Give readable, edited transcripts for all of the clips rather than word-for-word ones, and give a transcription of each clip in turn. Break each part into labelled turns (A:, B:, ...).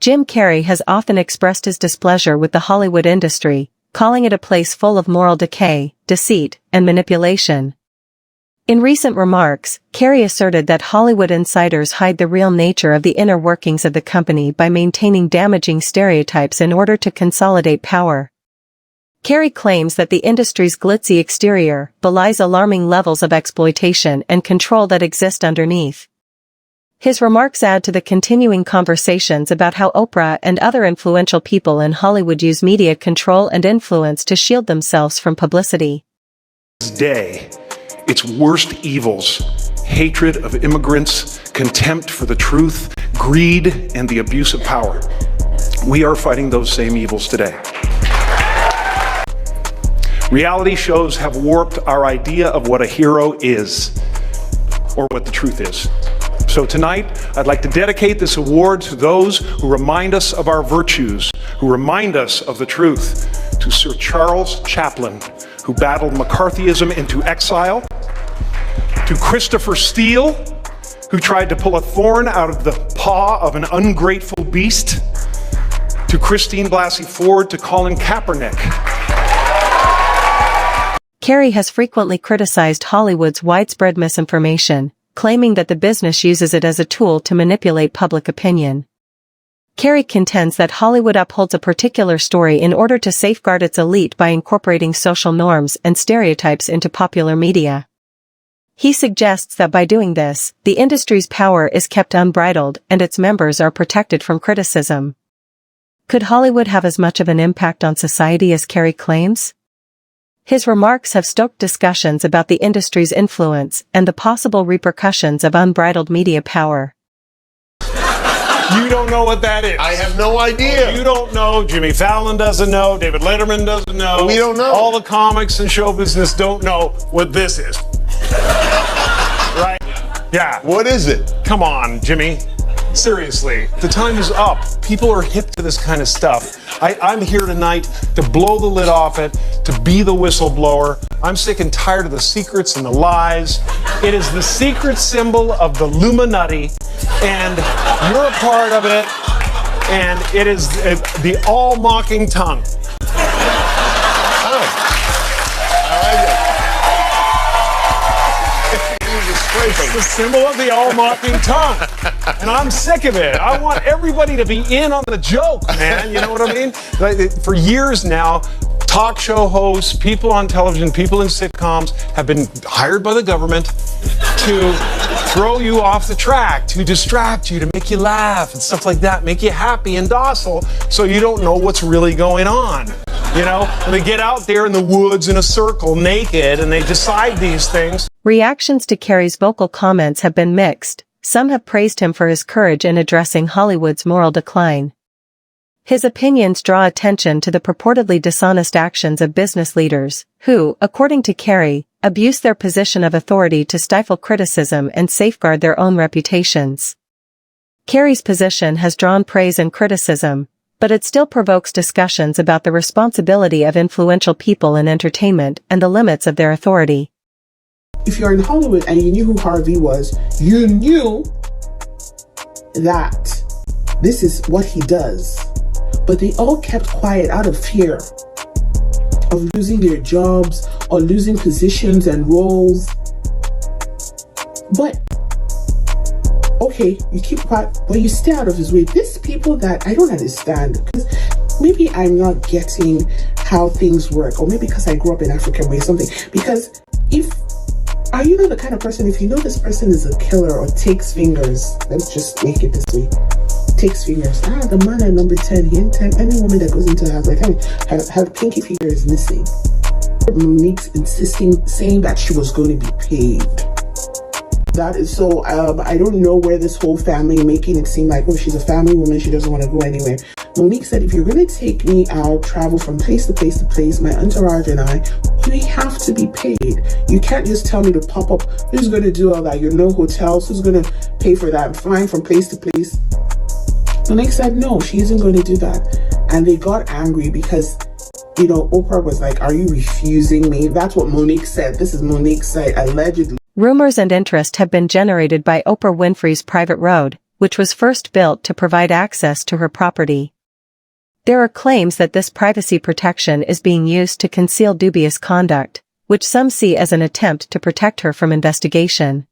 A: Jim Carrey has often expressed his displeasure with the Hollywood industry, calling it a place full of moral decay, deceit, and manipulation. In recent remarks, Carrey asserted that Hollywood insiders hide the real nature of the inner workings of the company by maintaining damaging stereotypes in order to consolidate power. Carrey claims that the industry's glitzy exterior belies alarming levels of exploitation and control that exist underneath. His remarks add to the continuing conversations about how Oprah and other influential people in Hollywood use media control and influence to shield themselves from publicity.
B: Day, its worst evils, hatred of immigrants, contempt for the truth, greed, and the abuse of power. We are fighting those same evils today. Reality shows have warped our idea of what a hero is, or what the truth is. So tonight, I'd like to dedicate this award to those who remind us of our virtues, who remind us of the truth, to Sir Charles Chaplin, who battled McCarthyism into exile, to Christopher Steele, who tried to pull a thorn out of the paw of an ungrateful beast, to Christine Blasey Ford, to Colin Kaepernick.
A: Carrey has frequently criticized Hollywood's widespread misinformation, claiming that the business uses it as a tool to manipulate public opinion. Carrey contends that Hollywood upholds a particular story in order to safeguard its elite by incorporating social norms and stereotypes into popular media. He suggests that by doing this, the industry's power is kept unbridled and its members are protected from criticism. Could Hollywood have as much of an impact on society as Carrey claims? His remarks have stoked discussions about the industry's influence and the possible repercussions of unbridled media power.
B: You don't know what that is.
C: I have no idea.
B: You don't know. Jimmy Fallon doesn't know. David Letterman doesn't know.
C: We don't know.
B: All the comics and show business don't know what this is. Right? Yeah.
C: What is it?
B: Come on, Jimmy. Seriously, the time is up. People are hip to this kind of stuff. I'm here tonight to blow the lid off it, to be the whistleblower. I'm sick and tired of the secrets and the lies. It is the secret symbol of the Illuminati, and you're a part of it, and it is the all-mocking tongue. It's the symbol of the all-mocking tongue. And I'm sick of it. I want everybody to be in on the joke, man. You know what I mean? Like, for years now, talk show hosts, people on television, people in sitcoms have been hired by the government to throw you off the track, to distract you, to make you laugh and stuff like that, make you happy and docile so you don't know what's really going on. You know, and they get out there in the woods in a circle naked and they decide these things.
A: Reactions to Carrey's vocal comments have been mixed. Some have praised him for his courage in addressing Hollywood's moral decline. His opinions draw attention to the purportedly dishonest actions of business leaders, who, according to Carrey, abuse their position of authority to stifle criticism and safeguard their own reputations. Carrey's position has drawn praise and criticism, but it still provokes discussions about the responsibility of influential people in entertainment and the limits of their authority.
D: If you're in Hollywood and you knew who Harvey was, you knew that this is what he does. But they all kept quiet out of fear of losing their jobs or losing positions and roles. But okay, you keep quiet, but you stay out of his way. These people that I don't understand, because maybe I'm not getting how things work, or maybe because I grew up in African way or something. Because are you not the kind of person, if you know this person is a killer or takes fingers, let's just make it this way, takes fingers. The man at number 10, any woman that goes into her house, like her pinky finger is missing. Monique's insisting, saying that she was going to be paid. That is so, I don't know where this whole family making it seem like, oh, she's a family woman, she doesn't want to go anywhere. Monique said, if you're going to take me out, travel from place to place to place, my entourage and I, we have to be paid. You can't just tell me to pop up. Who's going to do all that? You know, hotels, who's going to pay for that? Flying from place to place. Monique said, no, she isn't going to do that. And they got angry because, you know, Oprah was like, are you refusing me? That's what Monique said. This is Monique's side, allegedly.
A: Rumors and interest have been generated by Oprah Winfrey's private road, which was first built to provide access to her property. There are claims that this privacy protection is being used to conceal dubious conduct, which some see as an attempt to protect her from investigation.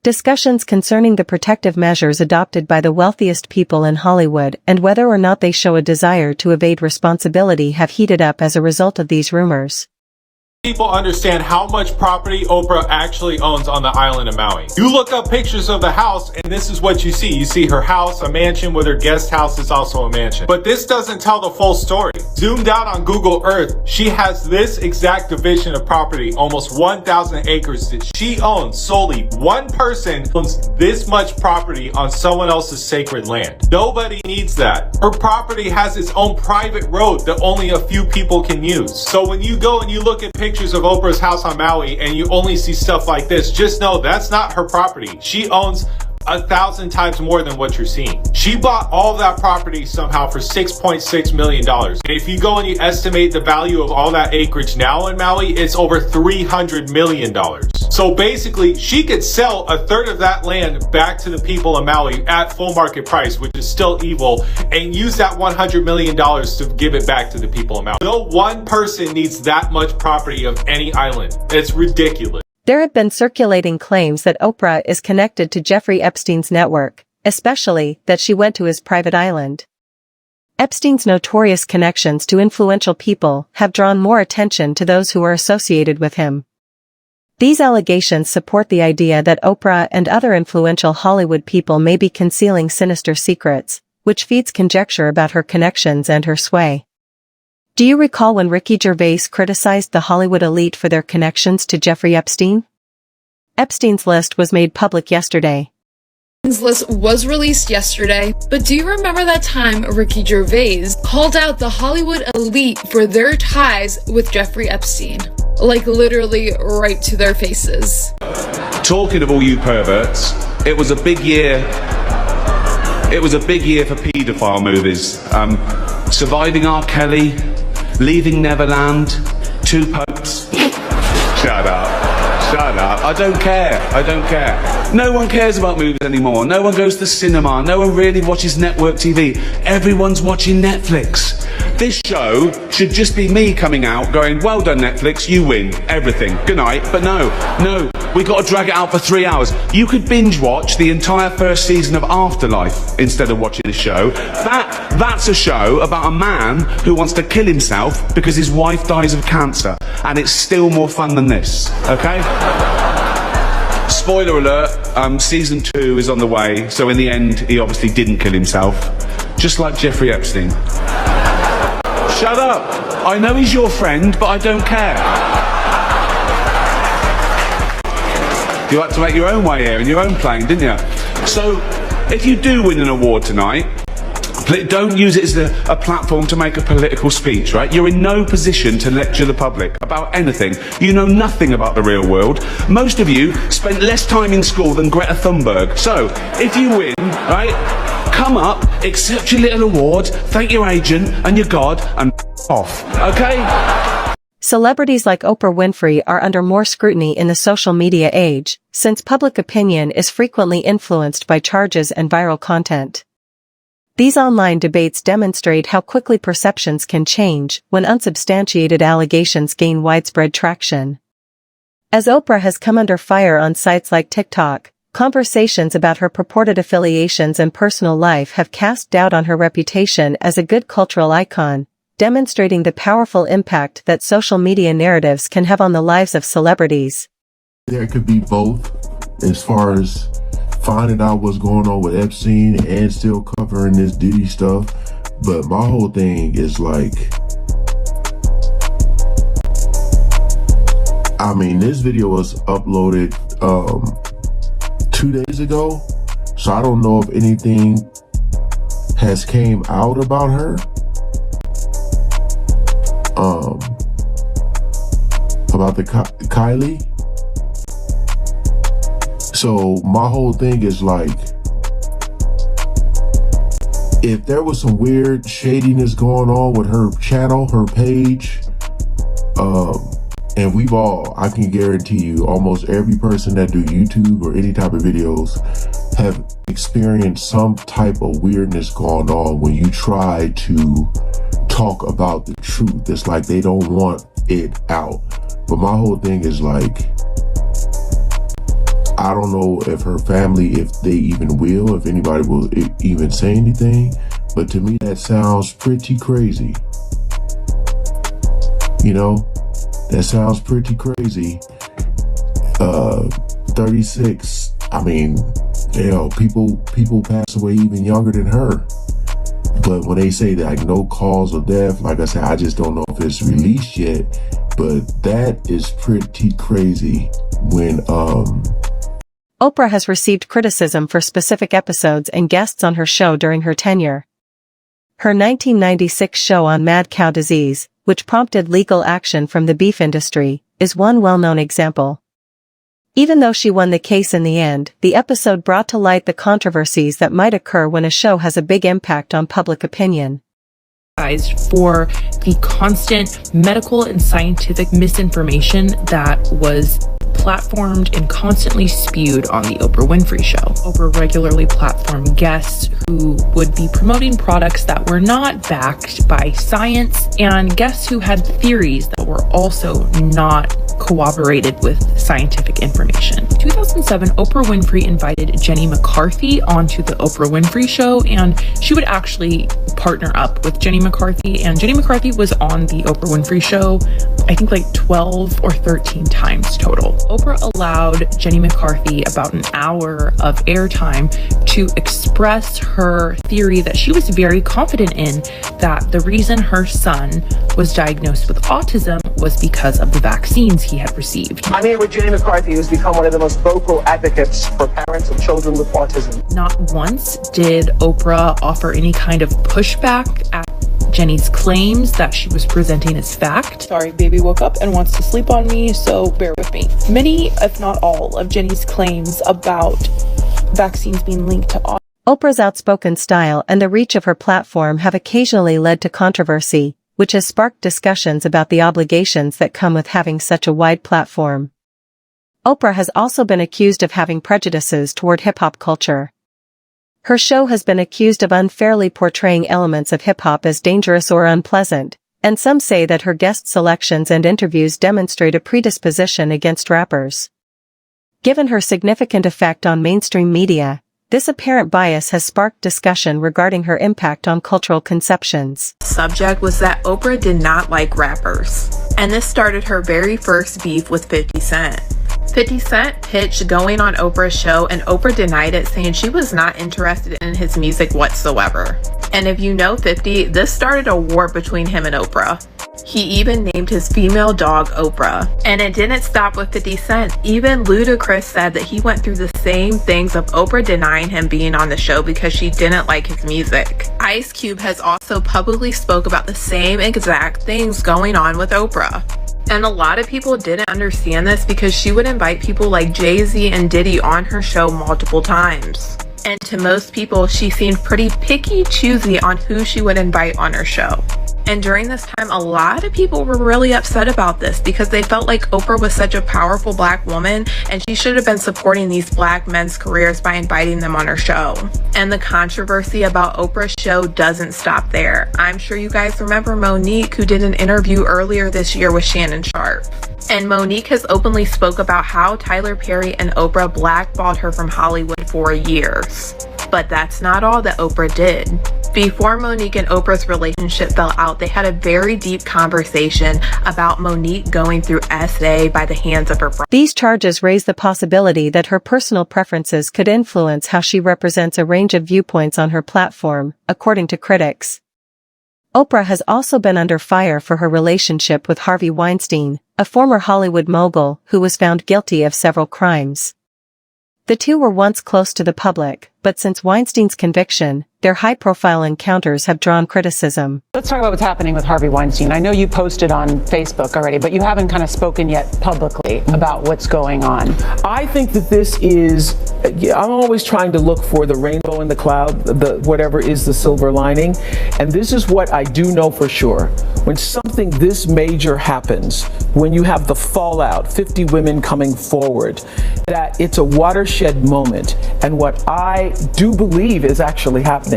A: Discussions concerning the protective measures adopted by the wealthiest people in Hollywood and whether or not they show a desire to evade responsibility have heated up as a result of these rumors.
C: People understand how much property Oprah actually owns on the island of Maui. You look up pictures of the house and this is what you see. You see her house, a mansion with her guest house is also a mansion. But this doesn't tell the full story. Zoomed out on Google Earth, she has this exact division of property, almost 1,000 acres that she owns solely. One person owns this much property on someone else's sacred land. Nobody needs that. Her property has its own private road that only a few people can use. So when you go and you look at pictures of Oprah's house on Maui and you only see stuff like this, just know that's not her property. She owns 1,000 times more than what you're seeing. She bought all that property somehow for $6.6 million. And if you go and you estimate the value of all that acreage now in Maui, it's over $300 million. So basically, she could sell a third of that land back to the people of Maui at full market price, which is still evil, and use that $100 million to give it back to the people of Maui. No one person needs that much property of any island. It's ridiculous.
A: There have been circulating claims that Oprah is connected to Jeffrey Epstein's network, especially that she went to his private island. Epstein's notorious connections to influential people have drawn more attention to those who are associated with him. These allegations support the idea that Oprah and other influential Hollywood people may be concealing sinister secrets, which feeds conjecture about her connections and her sway. Do you recall when Ricky Gervais criticized the Hollywood elite for their connections to Jeffrey Epstein? Epstein's list was made public yesterday.
E: Epstein's list was released yesterday, but do you remember that time Ricky Gervais called out the Hollywood elite for their ties with Jeffrey Epstein? Like literally right to their faces.
F: Talking of all you perverts, it was a big year. It was a big year for paedophile movies. Surviving R. Kelly, Leaving Neverland, Two Popes. Shut up. Shut up. I don't care. I don't care. No one cares about movies anymore. No one goes to cinema. No one really watches network TV. Everyone's watching Netflix. This show should just be me coming out going, well done Netflix, you win everything. Good night. But no, we got to drag it out for 3 hours. You could binge watch the entire first season of Afterlife instead of watching this show. That's a show about a man who wants to kill himself because his wife dies of cancer. And it's still more fun than this, okay? Spoiler alert, season 2 is on the way, so in the end, he obviously didn't kill himself. Just like Jeffrey Epstein. Shut up! I know he's your friend, but I don't care. You had to make your own way here in your own plane, didn't you? So, if you do win an award tonight, don't use it as a platform to make a political speech, right? You're in no position to lecture the public about anything. You know nothing about the real world. Most of you spent less time in school than Greta Thunberg. So, if you win, right, come up, accept your little award, thank your agent and your God, and off, okay?
A: Celebrities like Oprah Winfrey are under more scrutiny in the social media age, since public opinion is frequently influenced by charges and viral content. These online debates demonstrate how quickly perceptions can change when unsubstantiated allegations gain widespread traction. As Oprah has come under fire on sites like TikTok, conversations about her purported affiliations and personal life have cast doubt on her reputation as a good cultural icon, demonstrating the powerful impact that social media narratives can have on the lives of celebrities.
G: There could be both as far as finding out what's going on with Epstein and still covering this Diddy stuff. But my whole thing is like, I mean, this video was uploaded 2 days ago, so I don't know if anything has came out about her. About the Kylie. So my whole thing is like, if there was some weird shadiness going on with her channel, her page, and I can guarantee you, almost every person that do YouTube or any type of videos, have experienced some type of weirdness going on when you try to talk about the truth. It's like they don't want it out. But my whole thing is like, I don't know if her family, if they even will, if anybody will even say anything, but to me that sounds pretty crazy. You know, that sounds pretty crazy. 36, I mean, hell, people pass away even younger than her. But when they say that, like, no cause of death, like I said, I just don't know if it's released yet, but that is pretty crazy when,
A: Oprah has received criticism for specific episodes and guests on her show during her tenure. Her 1996 show on mad cow disease, which prompted legal action from the beef industry, is one well-known example. Even though she won the case in the end, the episode brought to light the controversies that might occur when a show has a big impact on public opinion.
H: For the constant medical and scientific misinformation that was platformed and constantly spewed on the Oprah Winfrey Show. Oprah regularly platformed guests who would be promoting products that were not backed by science, and guests who had theories that were also not corroborated with scientific information. In 2007, Oprah Winfrey invited Jenny McCarthy onto the Oprah Winfrey Show, and she would actually partner up with Jenny McCarthy, and Jenny McCarthy was on the Oprah Winfrey Show, I think like 12 or 13 times total. Oprah allowed Jenny McCarthy about an hour of airtime to express her theory that she was very confident in, that the reason her son was diagnosed with autism was because of the vaccines he had received.
I: I'm here with Jenny McCarthy, who's become one of the most vocal advocates for parents of children with autism.
H: Not once did Oprah offer any kind of pushback at Jenny's claims that she was presenting as fact. Sorry, baby woke up and wants to sleep on me, so bear with me. Many, if not all, of Jenny's claims about vaccines being linked to autism.
A: Oprah's outspoken style and the reach of her platform have occasionally led to controversy, which has sparked discussions about the obligations that come with having such a wide platform. Oprah has also been accused of having prejudices toward hip-hop culture. Her show has been accused of unfairly portraying elements of hip-hop as dangerous or unpleasant, and some say that her guest selections and interviews demonstrate a predisposition against rappers. Given her significant effect on mainstream media, this apparent bias has sparked discussion regarding her impact on cultural conceptions.
J: Subject was that Oprah did not like rappers, and this started her very first beef with 50 Cent. 50 Cent pitched going on Oprah's show, and Oprah denied it, saying she was not interested in his music whatsoever. And if you know 50, this started a war between him and Oprah. He even named his female dog Oprah. And it didn't stop with 50 Cent. Even Ludacris said that he went through the same things of Oprah denying him being on the show because she didn't like his music. Ice Cube has also publicly spoke about the same exact things going on with Oprah. And a lot of people didn't understand this because she would invite people like Jay-Z and Diddy on her show multiple times. And to most people, she seemed pretty picky, choosy on who she would invite on her show. And during this time, a lot of people were really upset about this because they felt like Oprah was such a powerful black woman and she should have been supporting these black men's careers by inviting them on her show. And the controversy about Oprah's show doesn't stop there. I'm sure you guys remember Monique, who did an interview earlier this year with Shannon Sharp. And Monique has openly spoke about how Tyler Perry and Oprah blackballed her from Hollywood for years. But that's not all that Oprah did. Before Monique and Oprah's relationship fell out, they had a very deep conversation about Monique going through SA by the hands of her brother.
A: These charges raise the possibility that her personal preferences could influence how she represents a range of viewpoints on her platform, according to critics. Oprah has also been under fire for her relationship with Harvey Weinstein, a former Hollywood mogul who was found guilty of several crimes. The two were once close to the public, but since Weinstein's conviction, their high-profile encounters have drawn criticism.
K: Let's talk about what's happening with Harvey Weinstein. I know you posted on Facebook already, but you haven't kind of spoken yet publicly about what's going on.
L: I think that this is, I'm always trying to look for the rainbow in the cloud, whatever is the silver lining. And this is what I do know for sure. When something this major happens, when you have the fallout, 50 women coming forward, that it's a watershed moment. And what I do believe is actually happening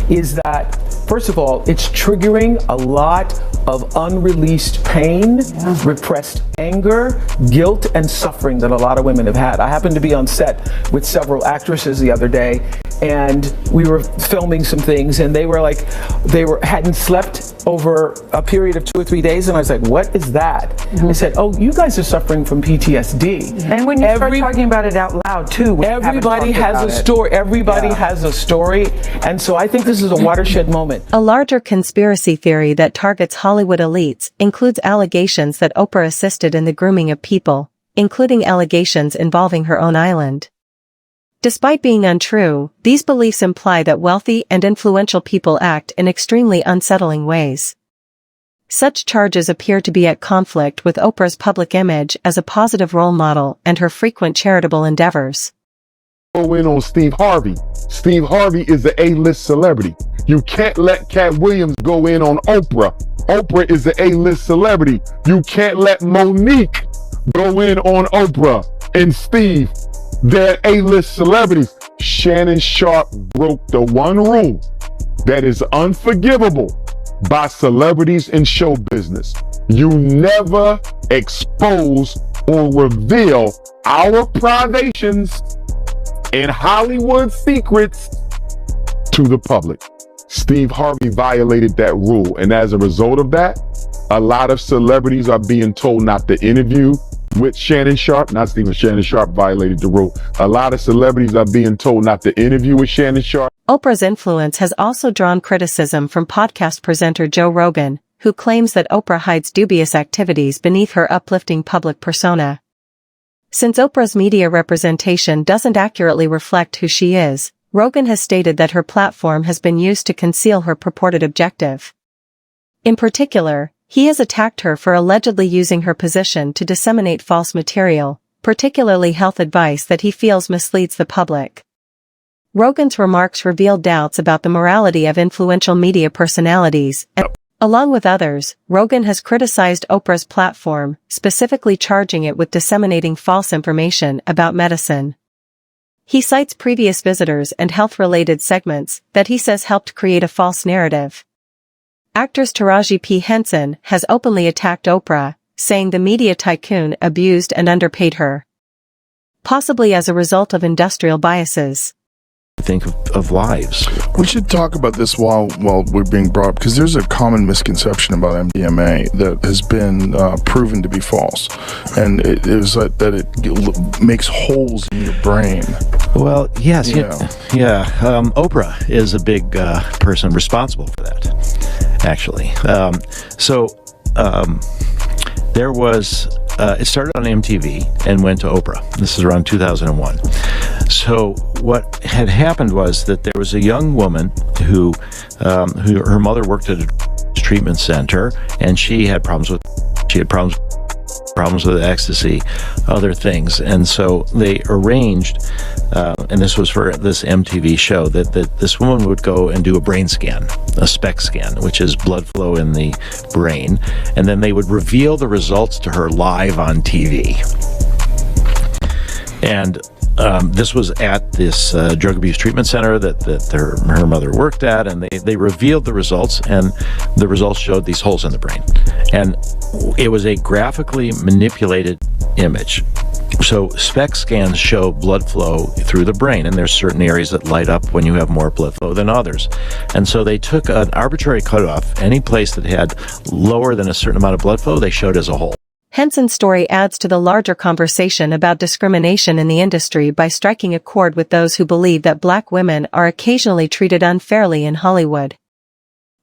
L: is that, first of all, it's triggering a lot of unreleased pain, repressed anger, guilt, and suffering that a lot of women have had. I happened to be on set with several actresses the other day, and we were filming some things, and they hadn't slept over a period of 2 or 3 days, and I was like, what is that? They said, oh, you guys are suffering from PTSD.
K: And when you start talking about it out loud too,
L: everybody has a story. Everybody has a story, and so I think this is a watershed moment.
A: A larger conspiracy theory that targets Hollywood elites includes allegations that Oprah assisted in the grooming of people, including allegations involving her own island. Despite being untrue, these beliefs imply that wealthy and influential people act in extremely unsettling ways. Such charges appear to be at conflict with Oprah's public image as a positive role model and her frequent charitable endeavors.
G: Go in on Steve Harvey. Steve Harvey is an A-list celebrity. You can't let Cat Williams go in on Oprah. Oprah is an A-list celebrity. You can't let Monique go in on Oprah and Steve. They're A-list celebrities. Shannon Sharp broke the one rule that is unforgivable by celebrities in show business. You never expose or reveal our privations and Hollywood secrets to the public. Steve Harvey violated that rule, and as a result of that, a lot of celebrities are being told not to interview with Shannon Sharp. Not Stephen, Shannon Sharp violated the rule. A lot of celebrities are being told not to interview with Shannon Sharp.
A: Oprah's influence has also drawn criticism from podcast presenter Joe Rogan, who claims that Oprah hides dubious activities beneath her uplifting public persona. Since Oprah's media representation doesn't accurately reflect who she is, Rogan has stated that her platform has been used to conceal her purported objective. In particular, he has attacked her for allegedly using her position to disseminate false material, particularly health advice that he feels misleads the public. Rogan's remarks revealed doubts about the morality of influential media personalities, and along with others, Rogan has criticized Oprah's platform, specifically charging it with disseminating false information about medicine. He cites previous visitors and health-related segments that he says helped create a false narrative. Actress Taraji P. Henson has openly attacked Oprah, saying the media tycoon abused and underpaid her, possibly as a result of industrial biases.
M: Think of lives.
N: We should talk about this while we're being brought up, because there's a common misconception about MDMA that has been proven to be false, and it is that it makes holes in your brain.
M: Well, yes, Oprah is a big person responsible for that, actually. There was, it started on MTV and went to Oprah. This is around 2001. So what had happened was that there was a young woman who her mother worked at a treatment center, and she had problems with ecstasy, other things, and so they arranged, and this was for this MTV show, that this woman would go and do a brain scan, a SPECT scan, which is blood flow in the brain, and then they would reveal the results to her live on TV. And this was at this drug abuse treatment center that her mother worked at, and they revealed the results, and the results showed these holes in the brain. And it was a graphically manipulated image. So SPECT scans show blood flow through the brain, and there's certain areas that light up when you have more blood flow than others. And so they took an arbitrary cutoff. Any place that had lower than a certain amount of blood flow, they showed as a hole.
A: Henson's story adds to the larger conversation about discrimination in the industry by striking a chord with those who believe that Black women are occasionally treated unfairly in Hollywood.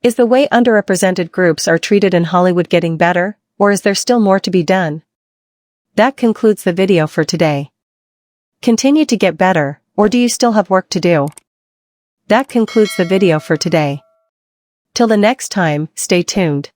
A: Is the way underrepresented groups are treated in Hollywood getting better, or is there still more to be done? That concludes the video for today. Continue to get better, or do you still have work to do? That concludes the video for today. Till the next time, stay tuned.